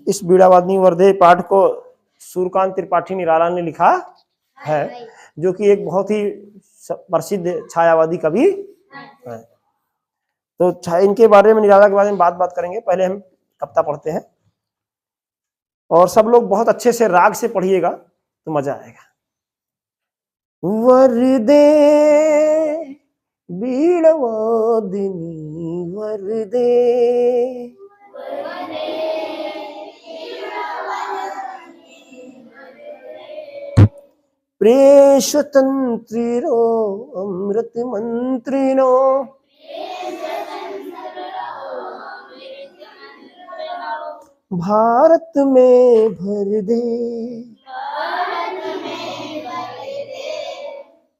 इस बीड़ावादिनी वर्धे पाठ को सूर्यकांत त्रिपाठी निराला ने लिखा है, जो कि एक बहुत ही प्रसिद्ध छायावादी कवि है। तो इनके बारे में, निराला के बारे में बात करेंगे। पहले हम कविता पढ़ते हैं और सब लोग बहुत अच्छे से राग से पढ़िएगा तो मजा आएगा। वर्दे बीड़वादिनी वर्दे, प्रिय स्वतंत्रिनो अमृत मंत्रिनो, भारत में भर दे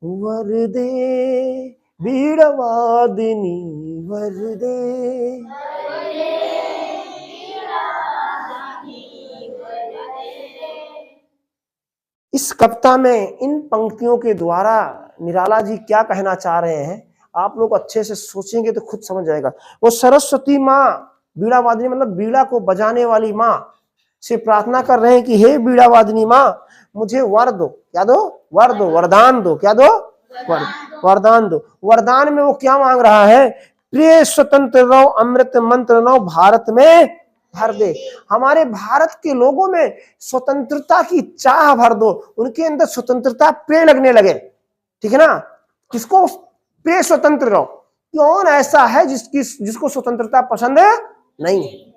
वर्दे बीड़वादिनी वर्दे। इस कविता में इन पंक्तियों के द्वारा निराला जी क्या कहना चाह रहे हैं, आप लोग अच्छे से सोचेंगे तो खुद समझ जाएगा। वो सरस्वती माँ, बीड़ावादिनी मतलब बीड़ा को बजाने वाली माँ से प्रार्थना कर रहे हैं कि हे बीड़ावादिनी माँ, मुझे वर दो। क्या दो? वर दो, वरदान दो। क्या दो? वरदान दो। वरदान में वो क्या मांग रहा है? प्रिय स्वतंत्र रहो, अमृत मंत्र रहो, भारत में भर दे। हमारे भारत के लोगों में स्वतंत्रता की चाह भर दो, उनके अंदर स्वतंत्रता प्रिय लगने लगे। ठीक है ना? किसको प्रिय स्वतंत्र रहो? कौन ऐसा है जिसको स्वतंत्रता पसंद नहीं है?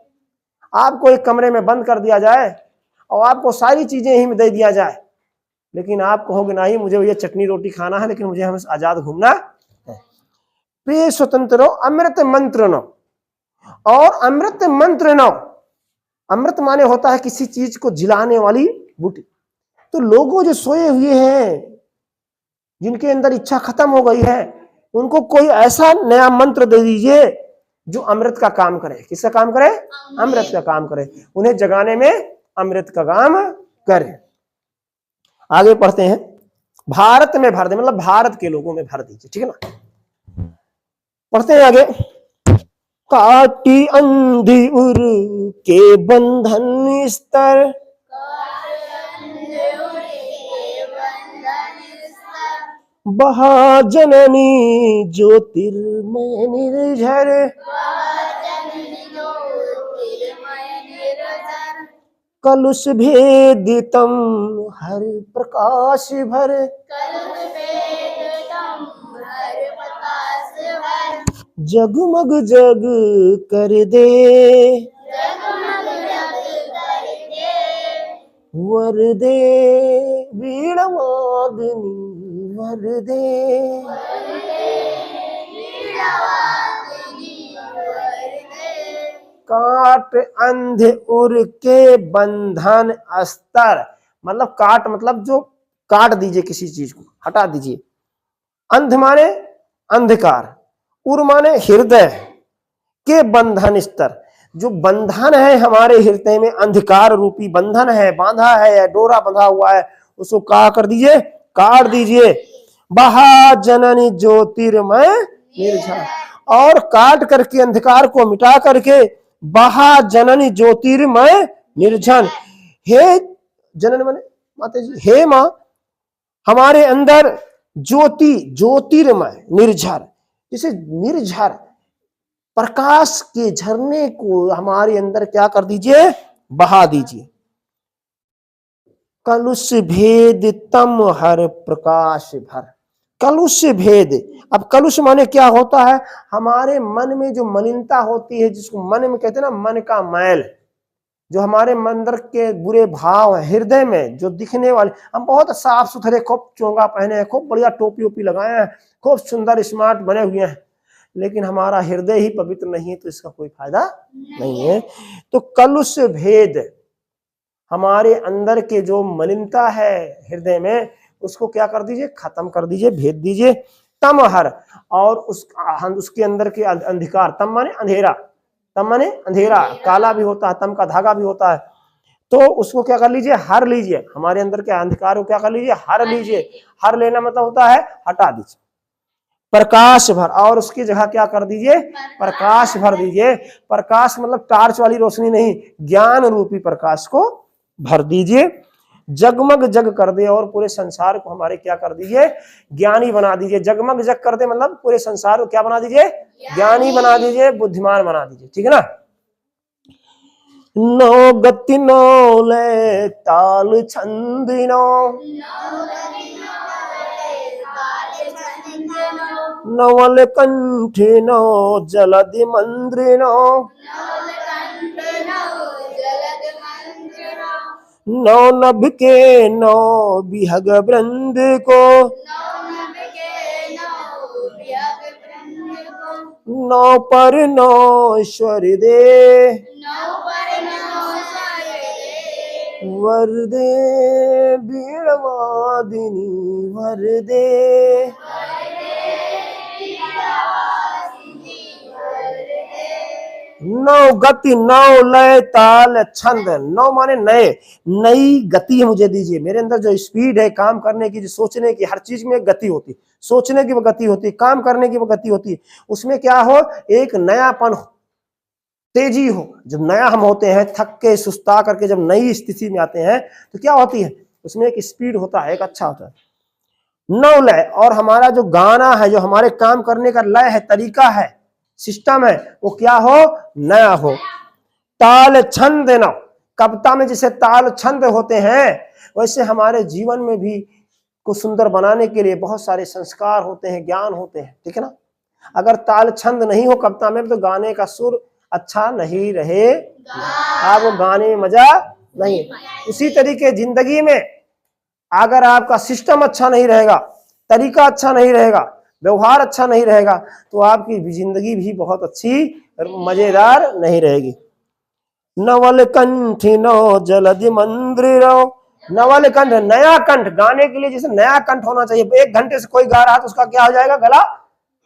आपको एक कमरे में बंद कर दिया जाए और आपको सारी चीजें ही में दे दिया जाए, लेकिन आप कहोगे नहीं, मुझे ये चटनी रोटी खाना है, लेकिन मुझे हम आजाद घूमना है। प्रिय स्वतंत्र रहो, अमृत मंत्र नो। और अमृत मंत्र नो, अमृत माने होता है किसी चीज को जिलाने वाली बूटी। तो लोगों जो सोए हुए हैं, जिनके अंदर इच्छा खत्म हो गई है, उनको कोई ऐसा नया मंत्र दे दीजिए जो अमृत का काम करे। किसका काम करे? अमृत का काम करे। उन्हें जगाने में अमृत का काम करे। आगे पढ़ते हैं। भारत में भर दे मतलब भारत के लोगों में भर दीजिए। ठीक है ना? पढ़ते हैं आगे। काटी अंधी उर के बंधन स्तर, बहा जननी ज्योतिर्मय निर्झर, कलुष भेदितम हर प्रकाश भर, जगमग जग कर दे वर्दे बीड़वादिनी वर्दे। काट अंधे उर के बंधन अस्तर, मतलब काट मतलब जो काट दीजिए, किसी चीज को हटा दीजिए। अंध माने अंधकार, उर माने हृदय के बंधन स्तर, जो बंधन है हमारे हृदय में, अंधकार रूपी बंधन है, बांधा है, डोरा बंधा हुआ है, उसको क्या कर दीजिए? काट दीजिए। बहा जननी ज्योतिर्मय निर्झर, और काट करके अंधकार को मिटा करके बहा जननी ज्योतिर्मय निर्झर। हे जननी माने माता जी, हे माँ, हमारे अंदर ज्योति, ज्योतिर्मय निर्झर, जैसे निर्झर प्रकाश के झरने को हमारे अंदर क्या कर दीजिए? बहा दीजिए। कलुष भेद तम हर प्रकाश भर, कलुष भेद। अब कलुष माने क्या होता है? हमारे मन में जो मलिनता होती है, जिसको मन में कहते हैं ना, मन का मैल, जो हमारे अंदर के बुरे भाव है, हृदय में जो दिखने वाले, हम बहुत साफ सुथरे, खूब चोंगा पहने हैं, खूब बढ़िया टोपी ओपी लगाए हैं, खूब सुंदर स्मार्ट बने हुए हैं, लेकिन हमारा हृदय ही पवित्र नहीं है, तो इसका कोई फायदा नहीं है। तो कलुष भेद, हमारे अंदर के जो मलिनता है हृदय में, उसको क्या कर दीजिए? खत्म कर दीजिए, भेद दीजिए। तम हर, और उसके अंदर के अंधकार, तम माने अंधेरा, तम माने अंधेरा, काला भी होता है, तम का धागा भी होता है, तो उसको क्या कर लीजिए? हर लीजिए। हमारे अंदर के अंधकार को क्या कर लीजिए? हर लीजिए। हर लेना मतलब होता है हटा दीजिए। प्रकाश भर, और उसकी जगह क्या कर दीजिए, प्रकाश भर दीजिए। प्रकाश मतलब टार्च वाली रोशनी नहीं, ज्ञान रूपी प्रकाश को भर दीजिए। जगमग जग कर दे, और पूरे संसार को हमारे क्या कर दीजिए, ज्ञानी बना दीजिए। जगमग जग कर दे मतलब पूरे संसार को क्या बना दीजिए, ज्ञानी बना दीजिए, बुद्धिमान बना दीजिए। ठीक है ना। नौ गति नौ लय ताल छंद नौ, नवल कंठ नौ जलद मंद्र नौ, नौ नभ के नौ बिहग वृंद को, नौ पर नौ स्वर दे, वर दे बीणवादिनी वर दे। नौ गति नौ लय ताल छंद, नौ माने नए, नई गति मुझे दीजिए। मेरे अंदर जो स्पीड है काम करने की, जो सोचने की, हर चीज में गति होती, सोचने की वो गति होती, काम करने की वो गति होती, उसमें क्या हो, एक नयापन हो, तेजी हो। जब नया हम होते हैं, थक के सुस्ता करके जब नई स्थिति में आते हैं तो क्या होती है, उसमें एक स्पीड होता है, एक अच्छा होता है। नौ लय, और हमारा जो गाना है, जो हमारे काम करने का लय है, तरीका है, सिस्टम है, वो क्या हो, नया हो। ताल छंद नौ, कविता में जैसे ताल छंद होते हैं, वैसे हमारे जीवन में भी को सुंदर बनाने के लिए बहुत सारे संस्कार होते हैं, ज्ञान होते हैं। ठीक है ना। अगर ताल छंद नहीं हो कविता में तो गाने का सुर अच्छा नहीं रहेगा, आपको गाने में मजा नहीं। उसी तरीके जिंदगी में अगर आपका सिस्टम अच्छा नहीं रहेगा, तरीका अच्छा नहीं रहेगा, व्यवहार अच्छा नहीं रहेगा, तो आपकी जिंदगी भी बहुत अच्छी मजेदार नहीं रहेगी। नवल कंठ नौ जलधि मंद्र रो, नवल कंठ नया कंठ, गाने के लिए जैसे नया कंठ होना चाहिए। एक घंटे से कोई गा रहा है तो उसका क्या हो जाएगा, गला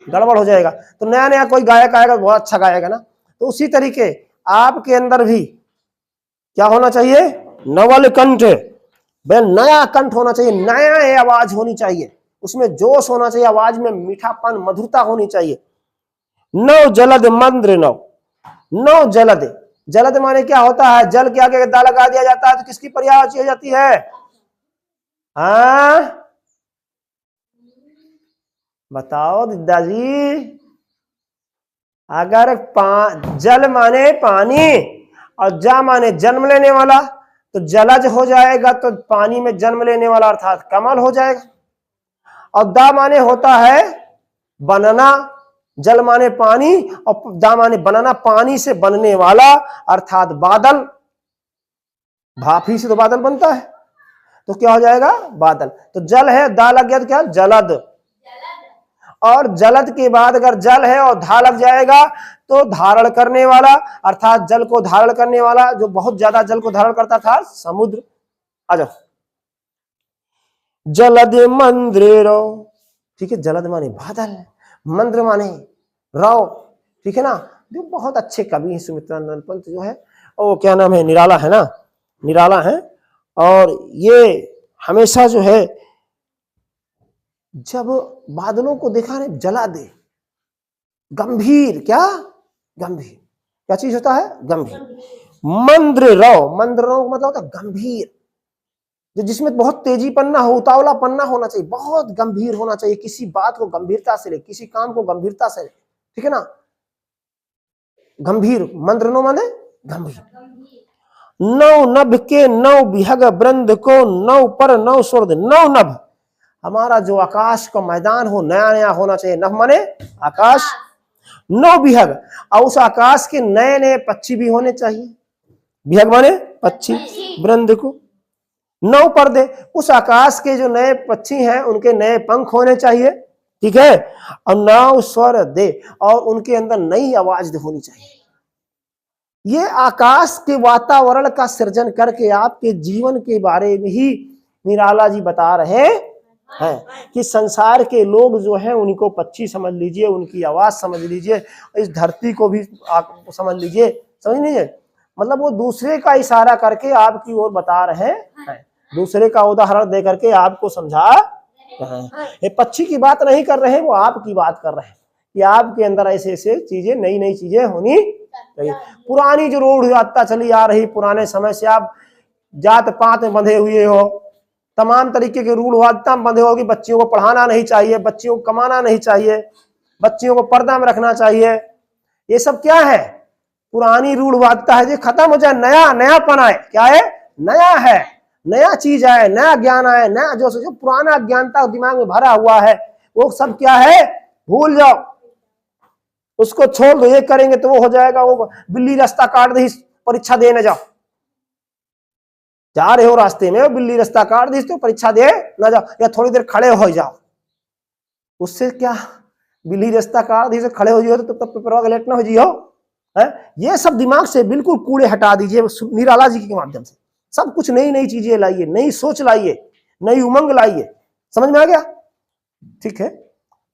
गड़बड़ हो जाएगा। तो नया नया कोई गायक आएगा बहुत अच्छा गाएगा ना। तो उसी तरीके आपके अंदर भी क्या होना चाहिए, नवल कंठ, नया कंठ होना चाहिए, नया आवाज होनी चाहिए, उसमें जोश होना चाहिए, आवाज में मीठापन मधुरता होनी चाहिए। नौ जलद मंद्र नौ, नौ जलद, जलद माने क्या होता है, जल के आगे दा लगा दिया जाता है तो किसकी पर्यायवाची हो जाती है, हाँ बताओ दादाजी। अगर जल माने पानी और जा माने जन्म लेने वाला, तो जलज हो जाएगा, तो पानी में जन्म लेने वाला अर्थात कमल हो जाएगा। और दा माने होता है बनना, जल माने पानी और दा माने बनना, पानी से बनने वाला अर्थात बादल, भाप ही से तो बादल बनता है, तो क्या हो जाएगा, बादल। तो जल है, दा लग गया तो क्या, जलद। और जलद के बाद अगर जल है और धा लग जाएगा तो धारण करने वाला, अर्थात जल को धारण करने वाला, जो बहुत ज्यादा जल को धारण करता था, समुद्र। आ जाओ, जलद मंद्र रो, ठीक है, जलद माने बादल, मंद्र माने राव, ठीक है ना। जो बहुत अच्छे कवि हैं सुमित्रानंद पंत जो है, और क्या नाम है, निराला है ना, निराला है। और ये हमेशा जो है जब बादलों को देखा नहीं, जला दे, गंभीर, क्या गंभीर, क्या चीज होता है, गंभीर। मंद्र रव, मंद्र रव मतलब होता है गंभीर, जो जिसमें बहुत तेजी पन्ना हो, उतावला पन्ना होना चाहिए, बहुत गंभीर होना चाहिए, किसी बात को गंभीरता से ले, किसी काम को गंभीरता से ले, ठीक है ना। गंभीर, मंद्र नो माने गंभीर। नौ नभ के नौ बिहग वृंद को, नौ पर नौ स्वर, नौ नभ, हमारा जो आकाश का मैदान हो नया नया होना चाहिए। नभ माने आकाश, नौ बिहग, और उस आकाश के नए नए पक्षी भी होने चाहिए, बिहग माने पक्षी, वृंद को नौ पर्दे, उस आकाश के जो नए पक्षी हैं उनके नए पंख होने चाहिए, ठीक है। और नौ स्वर दे, और उनके अंदर नई आवाज होनी चाहिए। ये आकाश के वातावरण का सृजन करके आपके जीवन के बारे में ही निराला जी बता रहे हैं कि संसार के लोग जो हैं उनको पक्षी समझ लीजिए, उनकी आवाज समझ लीजिए, इस धरती को भी आप समझ लीजिए, समझ लीजिए। मतलब वो दूसरे का इशारा करके आपकी ओर बता रहे हैं, दूसरे का उदाहरण दे करके आपको समझा ये पक्षी की बात नहीं कर रहे हैं, वो आपकी बात कर रहे हैं कि आपके अंदर ऐसे ऐसे चीजें, नई नई चीजें होनी चाहिए। पुरानी जो रूढ़िवादिता चली आ रही, पुराने समय से आप जात पात में बंधे हुए हो, तमाम तरीके के रूढ़िवादिता में बंधे हो कि बच्चियों को पढ़ाना नहीं चाहिए, बच्चियों को कमाना नहीं चाहिए, बच्चियों को पर्दा में रखना चाहिए, ये सब क्या है? पुरानी रूढ़िवादिता है, जो खत्म हो जाए, नया नयापन आए। क्या है? नया है, नया चीज आए, नया ज्ञान आए, नया जो पुराना अज्ञानता दिमाग में भरा हुआ है वो सब क्या है? भूल जाओ, उसको छोड़ दो। ये करेंगे तो वो हो जाएगा, वो बिल्ली रास्ता काट दी, परीक्षा देने जाओ, जा रहे हो रास्ते में, वो बिल्ली रास्ता काट दी तो परीक्षा दे ना जाओ, या थोड़ी देर खड़े हो जाओ। उससे क्या? बिल्ली रास्ता काट दी तो खड़े हो जाओ तो तब पेपर लेट ना हो जियो है। ये सब दिमाग से बिल्कुल कूड़े हटा दीजिए निराला जी के माध्यम से। सब कुछ नई नई चीजें लाइए, नई सोच लाइए, नई उमंग लाइए। समझ में आ गया? ठीक है।